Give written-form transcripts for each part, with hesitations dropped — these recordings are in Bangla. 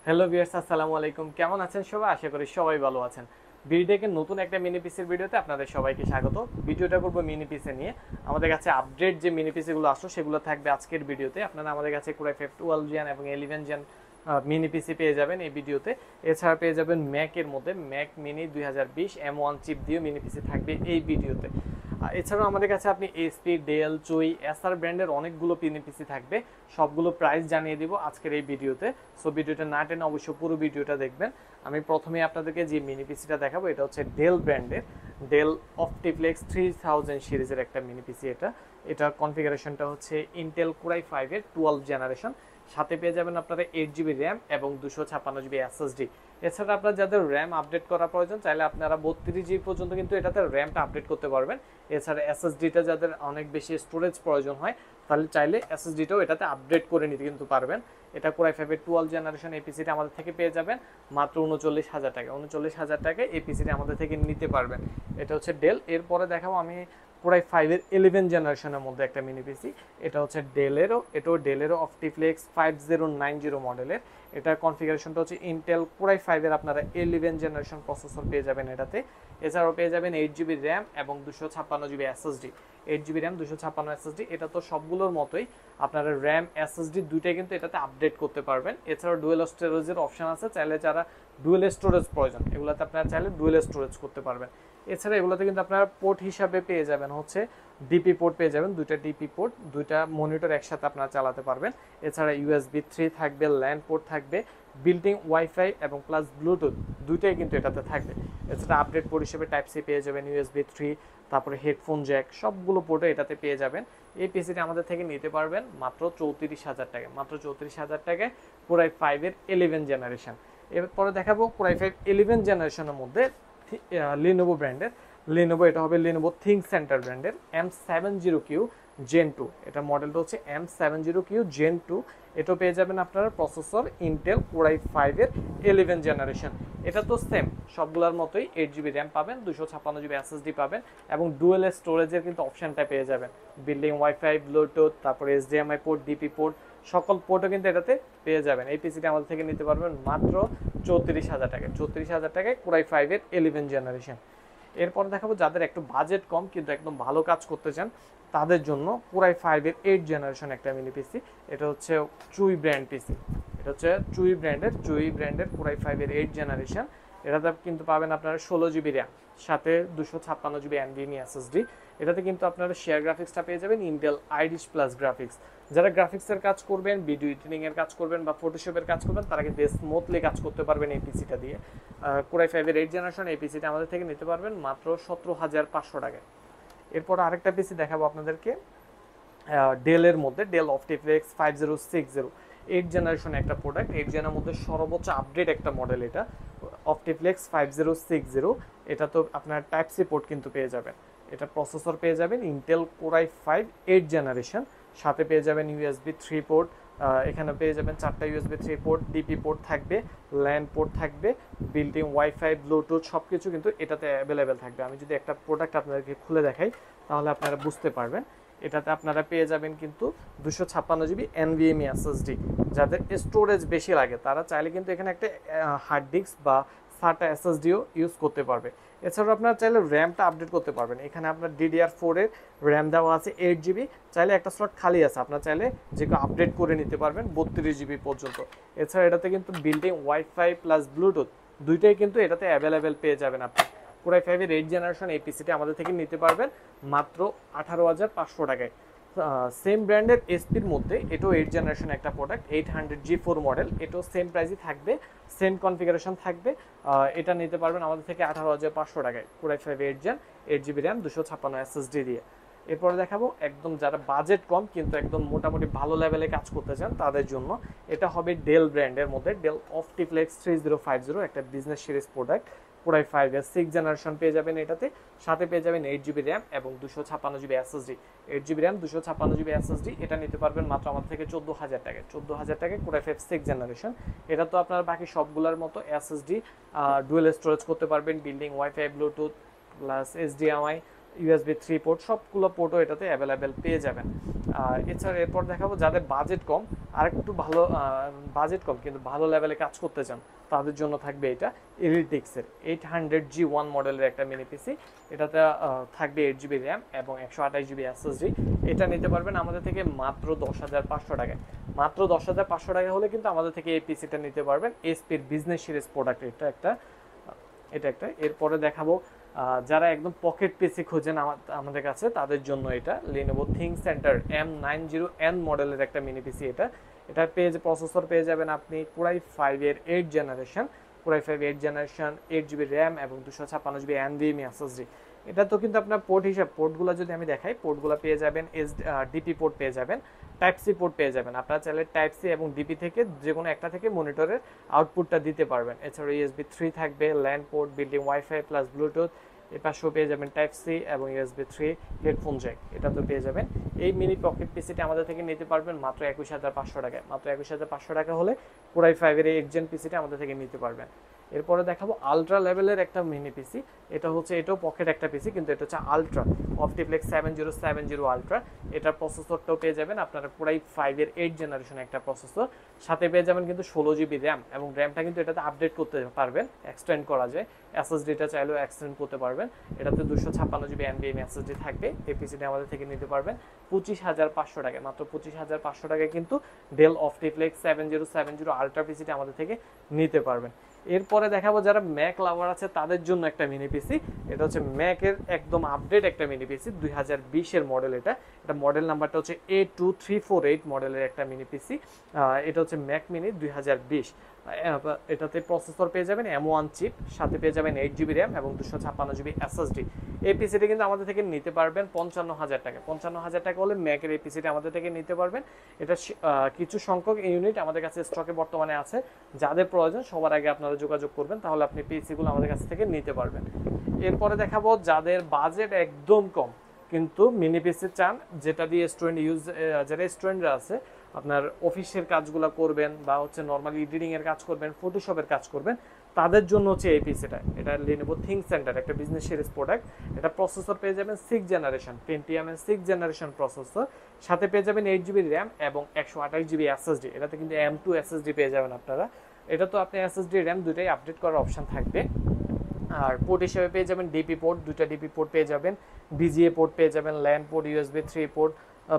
হ্যালো ভিউয়ার্স, আসসালামু আলাইকুম। কেমন আছেন সবাই? আশা করি সবাই ভালো আছেন। বিডিটেকের নতুন একটা মিনি পিসির ভিডিওতে আপনাদের সবাইকে স্বাগত। ভিডিওটা করব মিনি পিসি নিয়ে। আমাদের কাছে আপডেট যে মিনি পিসিগুলো আসলো সেগুলো থাকবে আজকের ভিডিওতে। আপনারা আমাদের কাছে Core i5 12 জেন এবং 11 জেন মিনি পিসি পেয়ে যাবেন এই ভিডিওতে। এছাড়া পেয়ে যাবেন ম্যাকের মধ্যে ম্যাক মিনি 2020 M1 চিপ দিয়ে মিনি পিসি থাকবে এই ভিডিওতে। এছাড়াও আমাদের কাছে আপনি এসপি, ডেল, চুই, এসআর ব্র্যান্ডের অনেকগুলো মিনি পিসি থাকবে। সবগুলো প্রাইস জানিয়ে দিব আজকের এই ভিডিওতে। সো ভিডিওটা না টেনে অবশ্যই পুরো ভিডিওটা দেখবেন। আমি প্রথমে আপনাদেরকে যে মিনি পিসিটা দেখাবো এটা হচ্ছে ডেল ব্র্যান্ডের ডেল অপটিফ্লেক্স 3000 সিরিজের একটা মিনি পিসি। এটা কনফিগারেশনটা হচ্ছে ইন্টেল Core i5 এর 12 জেনারেশন। সাথে পেয়ে যাবেন আপনারা 8 জিবি র্যাম এবং 256 জিবি এসএসডি। এছাড়া আপনার যাদের র্যাম আপডেট করা প্রয়োজন চাইলে আপনারা 32 জিবি পর্যন্ত কিন্তু এটাতে র্যামটা আপডেট করতে পারবেন। এছাড়া এসএসডিটা যাদের অনেক বেশি স্টোরেজ প্রয়োজন হয় তাহলে চাইলে এসএসডিটাও এটাতে আপডেট করে নিতে কিন্তু পারবেন। এটা Core i5 এর 12 জেনারেশন এই পিসিটা আমাদের থেকে পেয়ে যাবেন মাত্র 39,000 টাকা। 39,000 টাকায় এই পিসিটা আমাদের থেকে নিতে পারবেন। এটা হচ্ছে ডেল। এরপরে দেখাবো আমি Core i5 এর 11 জেনারেশনের মধ্যে একটা মিনি পিসি। এটা হচ্ছে ডেলেরও অপটিফ্লেক্স 5090 মডেলের। এটার কনফিগারেশনটা হচ্ছে ইন্টেল Core i5 এর আপনারা 11 জেনারেশন প্রসেসর পেয়ে যাবেন এটাতে। এছাড়াও পেয়ে যাবেন 8 জিবি র্যাম এবং 256 GB SSD. 8 GB RAM 256 SSD. এটা তো সবগুলোর মতোই আপনারা র্যাম এসএসডি দুইটাই কিন্তু এটাতে আপডেট করতে পারবেন। এছাড়াও ডুয়েল স্টোরেজের অপশন আছে, চাইলে যারা ডুয়েল স্টোরেজ প্রয়োজন এগুলোতে আপনারা চাইলে ডুয়েল স্টোরেজ করতে পারবেন। এছাড়া এগুলোতে কিন্তু আপনারা পোর্ট হিসাবে পেয়ে যাবেন হচ্ছে ডিপি পোর্ট পেয়ে যাবেন, দুইটা ডিপি পোর্ট, দুইটা মনিটর একসাথে আপনারা চালাতে পারবেন। এছাড়া ইউএসবি 3 থাকবে, ল্যান পোর্ট থাকবে, বিল্টিং ওয়াইফাই এবং প্লাস ব্লুটুথ দুইটাই কিন্তু এটাতে থাকবে। এছাড়া আপডেট পোর্ট হিসেবে টাইপ সি পেয়ে যাবেন, ইউএসবি 3, তারপরে হেডফোন জ্যাক, সবগুলো পোর্টও এটাতে পেয়ে যাবেন। এই পিসিটি আমাদের থেকে নিতে পারবেন মাত্র 34,000 টাকায়। মাত্র 34,000 টাকায় Core i5 এর 11 জেনারেশন। এরপরে দেখাবো Core i5 11 জেনারেশনের মধ্যে লিনোভো ব্র্যান্ডের লিনোভো, এটা হবে লিনোভো থিঙ্ক সেন্টার ব্র্যান্ডের M70Q Gen 2। এটা মডেলটা হচ্ছে M70Q Gen 2। এটা পেয়ে যাবেন আপনারা প্রসেসর ইন্টেল Core i5 এর 11 জেনারেশন। এটা তো সেম সবগুলোর মতোই 8 জিবি র্যাম পাবেন, 256 জিবি এসএসডি পাবেন এবং ডুয়েল স্টোরেজের কিন্তু অপশনটা পেয়ে যাবেন। বিল্ডিং ওয়াইফাই, ব্লুটুথ, তারপরে এইচডিএমআই পোর্ট, ডিপি পোর্ট, সকল পোর্টও কিন্তু এটাতে পেয়ে যাবেন। এই পিসিটা আমাদের থেকে নিতে পারবেন মাত্র 34,000 টাকায়। 34,000 টাকায় Core i5 এর 11 জেনারেশন। এরপর দেখাবো যাদের একটু বাজেট কম কিন্তু একদম ভালো কাজ করতে চান তাদের জন্য Core i5 এর 8 জেনারেশন একটা মিনি পিসি। এটা হচ্ছে চুই ব্র্যান্ড পিসি। এটা হচ্ছে চুই ব্র্যান্ডের Core i5 এর 8 জেনারেশন। এটাতে কিন্তু পাবেন আপনারা 16 জিবি র্যাম, সাথে 256 জিবি NVMe SSD। এটাতে কিন্তু আপনারা শেয়ার গ্রাফিক্সটা পেয়ে যাবেন ইন্টেল আইরিশ প্লাস গ্রাফিক্স। যারা গ্রাফিক্সের কাজ করবেন, ভিডিও এডিটিং এর কাজ করবেন বা ফটোশপের কাজ করবেন তারা কিন্তু স্মুথলি কাজ করতে পারবেন এই পিসিটা দিয়ে। Core i5 এর 8 জেনারেশন এই পিসিটা আমাদের থেকে নিতে পারবেন মাত্র 17,500 টাকায়। এরপর আরেকটা পিসি দেখাবো আপনাদেরকে ডেলের মধ্যে, ডেল অপটিফ্লেক্স 5060 8 জেনারেশন একটা প্রোডাক্ট। 8 জেনের মধ্যে সর্বোচ্চ আপডেট একটা মডেল এটা অপটিফ্লেক্স 5060। এটা তো আপনার টাইপ সি পোর্ট কিন্তু পেয়ে যাবেন। এটা প্রসেসর পেয়ে যাবেন ইন্টেল Core i5 8 জেনারেশন, সাথে পেয়ে যাবেন ইউএসবি 3 পোর্ট। এখানে পেয়ে যাবেন 4টা ইউএসবি 3 পোর্ট, ডিপি পোর্ট থাকবে, ল্যান পোর্ট থাকবে, বিল্টিং ওয়াইফাই, ব্লুটুথ সব কিছু কিন্তু এটাতে অ্যাভেলেবেল থাকবে। আমি যদি একটা প্রোডাক্ট আপনাদেরকে খুলে দেখাই তাহলে আপনারা বুঝতে পারবেন। এটাতে আপনারা পেয়ে যাবেন কিন্তু 256 জিবি NVMe SSD। যাদের স্টোরেজ বেশি লাগে তারা চাইলে কিন্তু এখানে একটা হার্ড ডিস্ক বা SATA SSDও ইউজ করতে পারবে। এছাড়াও আপনারা চাইলে র্যামটা আপডেট করতে পারবেন। এখানে আপনার DDR4 এর র্যাম দেওয়া আছে 8 জিবি, চাইলে একটা স্লট খালি আছে, আপনারা চাইলে যেগুলো আপডেট করে নিতে পারবেন 32 জিবি পর্যন্ত। এছাড়া এটাতে কিন্তু বিল্ডিং ওয়াইফাই প্লাস ব্লুটুথ দুইটাই কিন্তু এটাতে অ্যাভেলেবেল পেয়ে যাবেন আপনি। Core i5 এর 8 জেনারেশন এই পিসিটি আমাদের থেকে নিতে পারবেন মাত্র 18,500 টাকায়। সেম ব্র্যান্ডের এসপির মধ্যে এটাও 8 জেনারেশন একটা প্রোডাক্ট 800G4 মডেল। এটাও সেম প্রাইসই থাকবে, সেম কনফিগারেশন থাকবে। এটা নিতে পারবেন আমাদের থেকে 18,500 টাকায় Core i5 8 gen 8 GB RAM 256 SSD দিয়ে। এরপরে দেখাবো একদম যারা বাজেট কম কিন্তু একদম মোটামুটি ভালো লেভেলে কাজ করতে চান তাদের জন্য। এটা হবে ডেল ব্র্যান্ডের মধ্যে ডেল অপটিফ্লেক্স 3050 একটা business series product. Core i5 এর 6 জেনারেশন পেয়ে যাবেন এটাতে, সাথে পেয়ে যাবেন 8 জিবি র্যাম এবং 256 GB SSD. 8 GB RAM 256 GB SSD এটা নিতে পারবেন মাত্র আমাদের থেকে 14,000 টাকায়। 14,000 টাকায় Core i5 6 জেনারেশন। এটা তো আপনার বাকি সবগুলোর মতো এসএসডি ডুয়েল স্টোরেজ করতে পারবেন, building wifi, Bluetooth plus HDMI USB 3 port, সবগুলো পোর্টও এটাতে অ্যাভেলেবেল পেয়ে যাবেন। এছাড়া এরপর দেখাবো যাদের বাজেট কম, আর একটু ভালো বাজেট কম কিন্তু ভালো লেভেলে কাজ করতে চান, তাদের জন্য থাকবে এটা এলিটিক্সের 800G1 মডেলের একটা মিনি পিসি। এটাতে থাকবে 8GB র্যাম এবং 128GB SSD। এটা নিতে পারবেন আমাদের থেকে মাত্র 10,500 টাকায়। মাত্র 10,500 টাকা হলে কিন্তু আমাদের থেকে এই পিসিটা নিতে পারবেন। এসপির বিজনেস সিরিজ প্রোডাক্ট এটা একটা। এরপরে দেখাবো যারা একদম পকেট পিসি খোঁজেন আমাদের কাছে, তাদের জন্য এটা Lenovo ThinkCentre M90N মডেলের একটা মিনি পিসি। এটা প্রসেসর পেয়ে যাবেন আপনি Core i5 এর 8 generation, Core i5 8 generation, 8GB RAM এবং 256GB NVMe SSD। এটা তো কিন্তু আপনার পোর্টগুলো যদি আমি দেখাই, পোর্টগুলো পেয়ে যাবেন ডিপি পোর্ট পেয়ে যাবেন, টাইপ সি পোর্ট পেয়ে যাবেন। আপনারা চাইলে টাইপ সি এবং ডিপি থেকে যে কোনো একটা থেকে মনিটরের আউটপুটটা দিতে পারবেন। এছাড়া USB 3 থাকবে, LAN port, building wifi plus Bluetooth. এর পাশেও পেয়ে যাবেন টাইপ সি এবং USB 3 হেডফোন জ্যাক, এটা তো পেয়ে যাবেন। এই মিনি পকেট পিসিটা আমাদের থেকে নিতে পারবেন মাত্র 21,500 টাকায়। মাত্র 21,500 টাকা হলে Core i5 এর 8 জেন পিসিটা আমাদের থেকে নিতে পারবেন। এরপরে দেখাবো আলট্রা লেভেলের একটা মিনি পিসি। এটাও পকেট একটা পিসি, কিন্তু এটা হচ্ছে আলট্রা অপটিফ্লেক্স 7070 আলট্রা। এটার প্রসেসরটাও পেয়ে যাবেন আপনারা Core i5 এর 8 জেনারেশন একটা প্রসেসর, সাথে পেয়ে যাবেন কিন্তু 16GB র্যাম, এবং র্যামটা কিন্তু এটাতে আপডেট করতে পারবেন, এক্সটেন্ড করা যায়। এসএসডিটা চাইলেও এক্সটেন্ড করতে পারবেন। এটাতে 256GB NVMe এসএসডি থাকবে। এই পিসিটা আমাদের থেকে নিতে পারবেন 25,500 টাকায়। মাত্র 25,500 টাকায় কিন্তু ডেল অপটিফ্লেক্স 7070 আলট্রা পিসিটা আমাদের থেকে নিতে পারবেন। এরপরে দেখাবো যারা ম্যাক লাভার আছে তাদের জন্য একটা মিনি পিসি। এটা হচ্ছে ম্যাকের একদম আপডেট একটা মিনি পিসি, 2020 এর মডেল। এটা মডেল নাম্বারটা হচ্ছে A2348 মডেলের একটা মিনি পিসি। এটা হচ্ছে ম্যাক মিনি 2020। এটাতে প্রসেসর পেয়ে যাবেন M1 চিপ, সাথে পেয়ে যাবেন 8GB র্যাম এবং 256GB SSD। এই পিসিটা কিন্তু আমাদের থেকে নিতে পারবেন 55,000 টাকা। 55,000 টাকা হলে ম্যাকের এই পিসিটা আমাদের থেকে নিতে পারবেন। এটা কিছু সংখ্যক ইউনিট আমাদের কাছে স্টকে বর্তমানে আছে, যাদের প্রয়োজন সবার আগে আপনারা যোগাযোগ করবেন, তাহলে আপনি পিসিগুলো আমাদের কাছ থেকে নিতে পারবেন। এরপরে দেখাবো যাদের বাজেট একদম কম কিন্তু মিনি পিসি চান, যেটা দিয়ে যারা স্টুডেন্টরা আছে আপনার অফিসের কাজগুলো করবেন বা হচ্ছে নর্মালি এডিটিং এর কাজ করবেন, ফটোশপের কাজ করবেন, তাদের জন্য হচ্ছে এই পিসিটা। এটা Lenovo ThinkCentre একটা বিজনেস সিরিজ প্রোডাক্ট। এটা প্রসেসর পেয়ে যাবেন 6 জেনারেশন Pentium এর 6 জেনারেশন প্রসেসর, সাথে পেয়ে যাবেন 8GB র্যাম এবং 128GB SSD। এটাতে কিন্তু M2 SSD পেয়ে যাবেন আপনারা। এটা তো আপনি SSD র্যাম দুটাই আপডেট করার অপশন থাকবে। আর পোর্ট হিসেবে পেয়ে যাবেন ডিপি পোর্ট, দুইটা ডিপি পোর্ট পেয়ে যাবেন, VGA পোর্ট পেয়ে যাবেন, ল্যান পোর্ট, USB 3 পোর্ট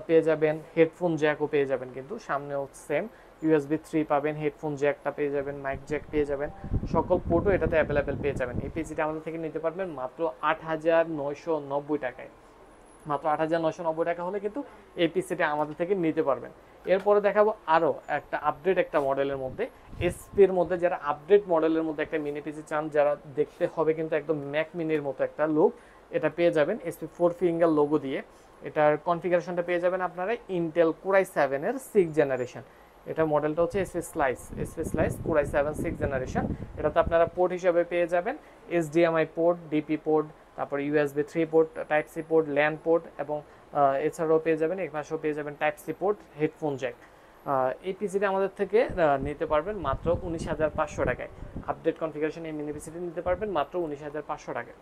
পেয়ে যাবেন, হেডফোন জ্যাকও পেয়ে যাবেন, কিন্তু সামনেও সেম USB 3 পাবেন, হেডফোন জ্যাকটা পেয়ে যাবেন, মাইক জ্যাক পেয়ে যাবেন, সকল পোর্টও এটাতে অ্যাভেলেবেল পেয়ে যাবেন। এই পিসিটা আমাদের থেকে নিতে পারবেন মাত্র 8,990 টাকায়। মাত্র 8,990 টাকা হলে কিন্তু এই পিসিটা আমাদের থেকে নিতে পারবেন। এরপরে দেখাবো আরও একটা আপডেট একটা মডেলের মধ্যে, এসপির মধ্যে যারা আপডেট মডেলের মধ্যে একটা মিনি পিসি চান, যারা দেখতে হবে কিন্তু একদম ম্যাক মিনির মতো একটা লুক, এটা পেয়ে যাবেন এসপি 4 ফিঙ্গার লোগো দিয়ে। এটার কনফিগারেশনটা পেয়ে যাবেন আপনারা ইন্টেল Core i7 এর 6 জেনারেশন। এটা মডেলটা হচ্ছে SP slice Core i7 6 generation. এটাতে আপনারা পোর্ট হিসেবে পেয়ে যাবেন HDMI পোর্ট, ডিপি পোর্ট, তারপর USB 3 port, type C port, LAN port, এবং এছাড়াও পেয়ে যাবেন এক পাশেও পেয়ে যাবেন type C port, headphone jack. এই পিসিটা আমাদের থেকে নিতে পারবেন মাত্র 19,500 টাকায়। আপডেট কনফিগারেশন এই মিনি পিসিটি নিতে পারবেন মাত্র 19,500 টাকায়।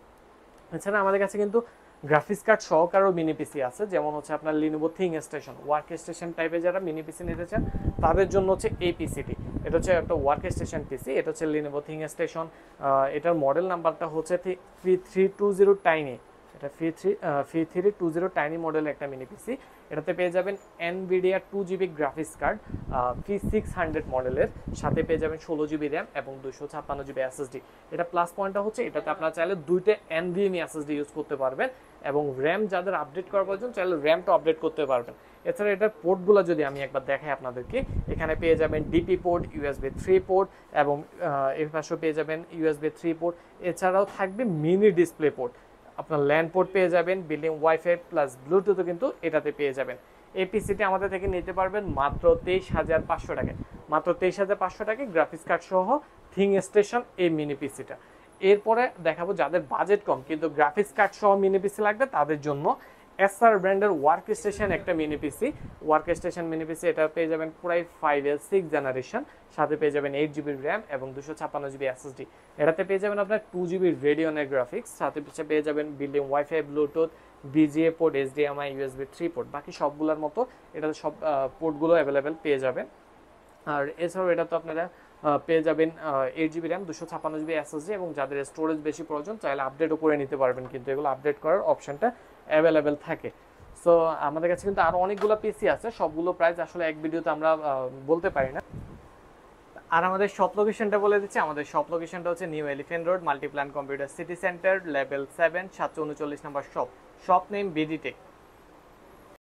এছাড়া আমাদের কাছে কিন্তু গ্রাফিক্স কার্ড সহকারেও মিনি পিসি আছে, যেমন হচ্ছে আপনার Lenovo ThinkStation ওয়ার্ক স্টেশন টাইপের যারা মিনি পিসি নিতে চান তাদের জন্য হচ্ছে এই পিসিটি। এটা হচ্ছে একটা ওয়ার্ক স্টেশন পিসি, এটা হচ্ছে Lenovo ThinkStation। এটার মডেল নাম্বারটা হচ্ছে P320 টাইনি। এটা P320 টাইনি মডেলের একটা মিনি পিসি। এটাতে পেয়ে যাবেন NVIDIA 2GB graphics card P600 মডেলের, সাথে পেয়ে যাবেন 16GB র্যাম এবং 256GB SSD। এটা প্লাস পয়েন্টটা হচ্ছে এটাতে আপনারা চাইলে দুইটা NVMe SSD ইউজ করতে পারবেন, এবং র্যাম যাদের আপডেট করার প্রয়োজন চাইলে র্যামটা আপডেট করতে পারবেন। এছাড়া এটার পোর্টগুলো যদি আমি একবার দেখাই আপনাদেরকে, এখানে পেয়ে যাবেন ডিপি পোর্ট, USB 3 পোর্ট, এবং এর পাশেও পেয়ে যাবেন USB 3 পোর্ট। এছাড়াও থাকবে মিনি ডিসপ্লে পোর্ট, আপনার ল্যান পোর্ট পেয়ে যাবেন, বিল্ডিং ওয়াইফাই প্লাস ব্লুটুথও কিন্তু এটাতে পেয়ে যাবেন। এই পিসিটি আমাদের থেকে নিতে পারবেন মাত্র 23,500 টাকায়। মাত্র 23,500 টাকায় গ্রাফিক্স কার্ড সহ ThinkStation এই মিনি পিসিটা। এরপরে দেখাবো যাদের বাজেট কম কিন্তু গ্রাফিক্স কার্ড সহ মিনি পিসি লাগবে, তাদের জন্য এসআর ব্র্যান্ডের ওয়ার্ক স্টেশন একটা মিনি পিসি, ওয়ার্ক স্টেশন মিনি পিসি, এটা পেয়ে যাবেন পুরাই 5 6 জেনারেশন, সাথে পেয়ে যাবেন 8 GB র্যাম এবং 256 GB SSD। এটাতে পেয়ে যাবেন আপনার 2 GB রেডিয়নের গ্রাফিক্স, সাথে পেয়ে যাবেন building wifi, Bluetooth, VGA port, HDMI, USB 3 port, বাকি সবগুলোর মতো এটাতে সব পোর্টগুলো অ্যাভেলেবেল পেয়ে যাবেন। আর এছাড়াও এটা তো আপনারা পেয়ে যাবেন 8 GB র্যাম, 256 GB SSD, এবং যাদের স্টোরেজ বেশি প্রয়োজন চাইলে আপডেটও করে নিতে পারবেন, কিন্তু এগুলো আপডেট করার অপশনটা অ্যাভেলেবেল থাকে। সো আমাদের কাছে কিন্তু আরও অনেকগুলো পিসি আছে, সবগুলো প্রাইস আসলে এক ভিডিওতে আমরা বলতে পারি না। আর আমাদের শপ লোকেশনটা বলে দিচ্ছি, আমাদের শপ লোকেশনটা হচ্ছে new elephant road, multiplan computer city centre, level 7, 739 নম্বর shop, shop name BD take.